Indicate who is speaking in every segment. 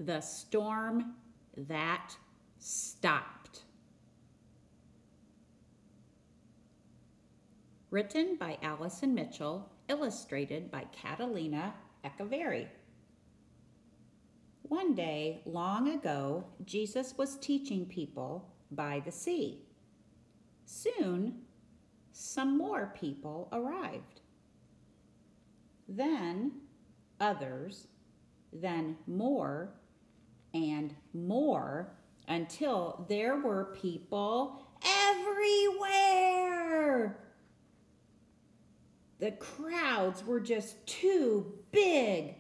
Speaker 1: The Storm That Stopped. Written by Allison Mitchell, illustrated by Catalina Echeverri. One day, long ago, Jesus was teaching people by the sea. Soon, some more people arrived. Then others, then more and more, until there were people everywhere. The crowds were just too big.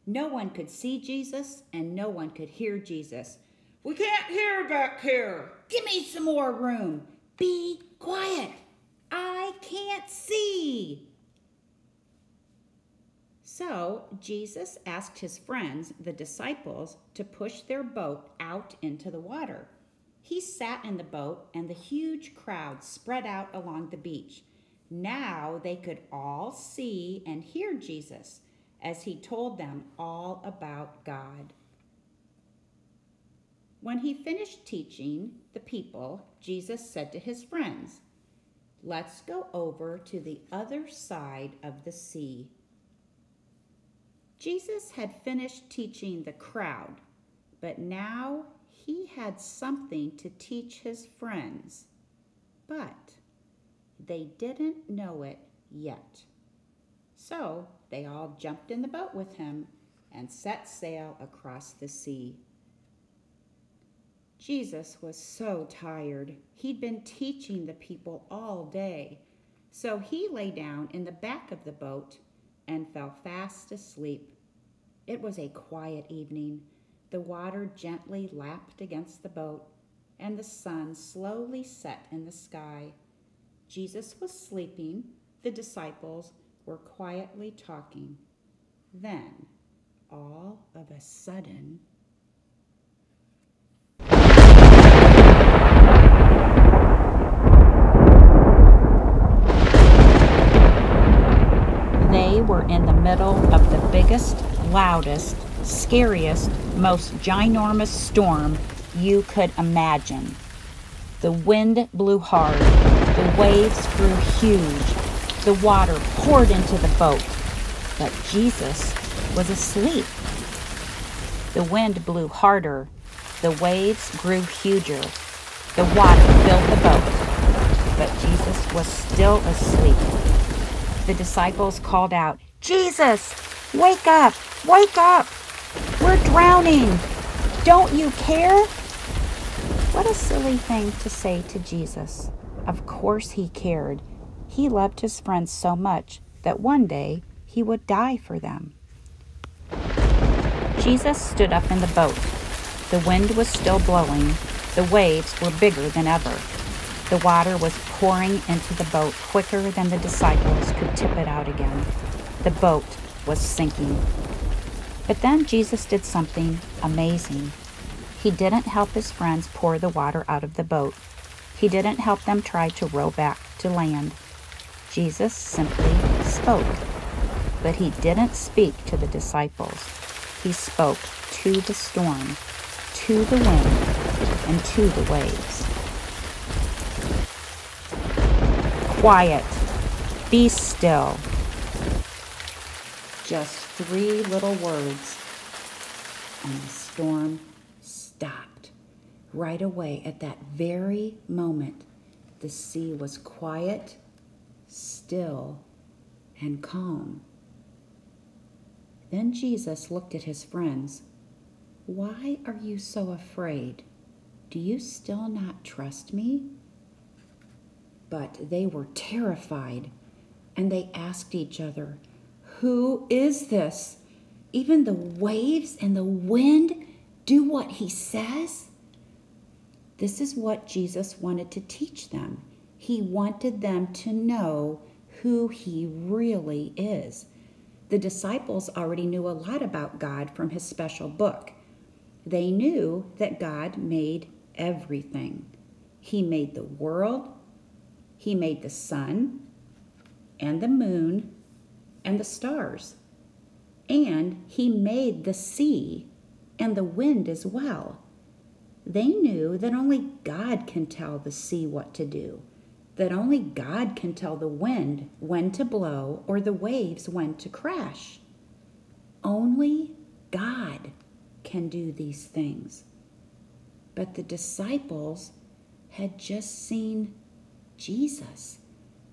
Speaker 1: No one could see Jesus and no one could hear Jesus. "We can't hear back here. Give me some more room. Be quiet. I can't see." So Jesus asked his friends, the disciples, to push their boat out into the water. He sat in the boat and the huge crowd spread out along the beach. Now they could all see and hear Jesus as he told them all about God. When he finished teaching the people, Jesus said to his friends, "Let's go over to the other side of the sea." Jesus had finished teaching the crowd, but now he had something to teach his friends. But they didn't know it yet. So they all jumped in the boat with him and set sail across the sea. Jesus was so tired. He'd been teaching the people all day. So he lay down in the back of the boat and fell fast asleep. It was a quiet evening. The water gently lapped against the boat, and the sun slowly set in the sky. Jesus was sleeping. The disciples were quietly talking. Then, all of a sudden, they were in the middle of the biggest, loudest, scariest, most ginormous storm you could imagine. The wind blew hard. The waves grew huge. The water poured into the boat. But Jesus was asleep. The wind blew harder. The waves grew huger. The water filled the boat. But Jesus was still asleep. The disciples called out, "Jesus, wake up! Wake up! We're drowning! Don't you care?" What a silly thing to say to Jesus. Of course he cared. He loved his friends so much that one day he would die for them. Jesus stood up in the boat. The wind was still blowing. The waves were bigger than ever. The water was pouring into the boat quicker than the disciples could tip it out again. The boat was sinking. But then Jesus did something amazing. He didn't help his friends pour the water out of the boat. He didn't help them try to row back to land. Jesus simply spoke. But he didn't speak to the disciples. He spoke to the storm, to the wind, and to the waves. "Quiet. Be still." Just 3 little words, and the storm stopped. Right away, at that very moment, the sea was quiet, still, and calm. Then Jesus looked at his friends. "Why are you so afraid? Do you still not trust me?" But they were terrified, and they asked each other, "Who is this? Even the waves and the wind do what he says?" This is what Jesus wanted to teach them. He wanted them to know who he really is. The disciples already knew a lot about God from his special book. They knew that God made everything. He made the world, he made the sun and the moon and the stars, and he made the sea and the wind as well. They knew that only God can tell the sea what to do, that only God can tell the wind when to blow or the waves when to crash. Only God can do these things. But the disciples had just seen Jesus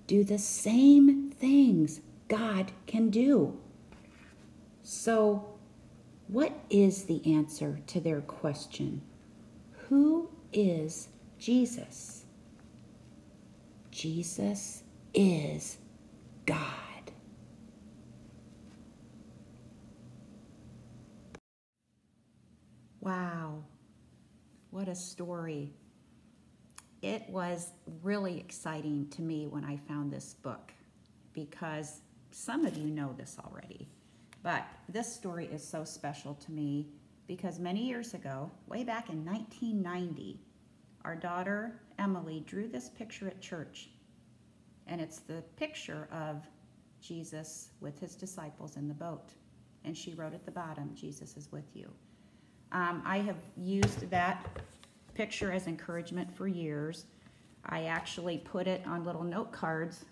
Speaker 1: do the same things God can do. So, what is the answer to their question? Who is Jesus? Jesus is God. Wow, what a story. It was really exciting to me when I found this book because some of you know this already, but this story is so special to me because many years ago, way back in 1990, our daughter Emily drew this picture at church, and it's the picture of Jesus with his disciples in the boat, and she wrote at the bottom, "Jesus is with you." I have used that picture as encouragement for years. I actually put it on little note cards.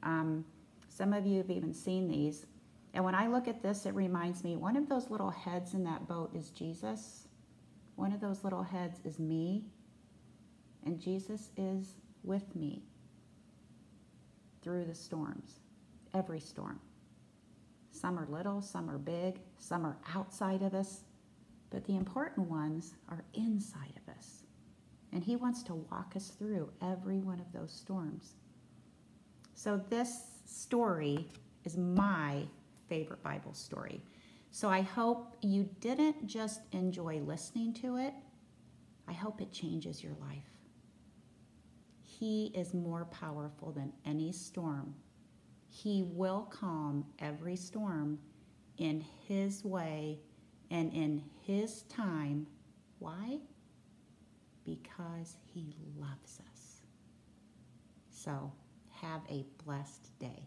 Speaker 1: Some of you have even seen these. And when I look at this, it reminds me, one of those little heads in that boat is Jesus. One of those little heads is me. And Jesus is with me through the storms, every storm. Some are little, some are big, some are outside of us, but the important ones are inside of us. And he wants to walk us through every one of those storms. So this story is my favorite Bible story. So I hope you didn't just enjoy listening to it. I hope it changes your life. He is more powerful than any storm. He will calm every storm in his way and in his time. Why? Because he loves us. So have a blessed day.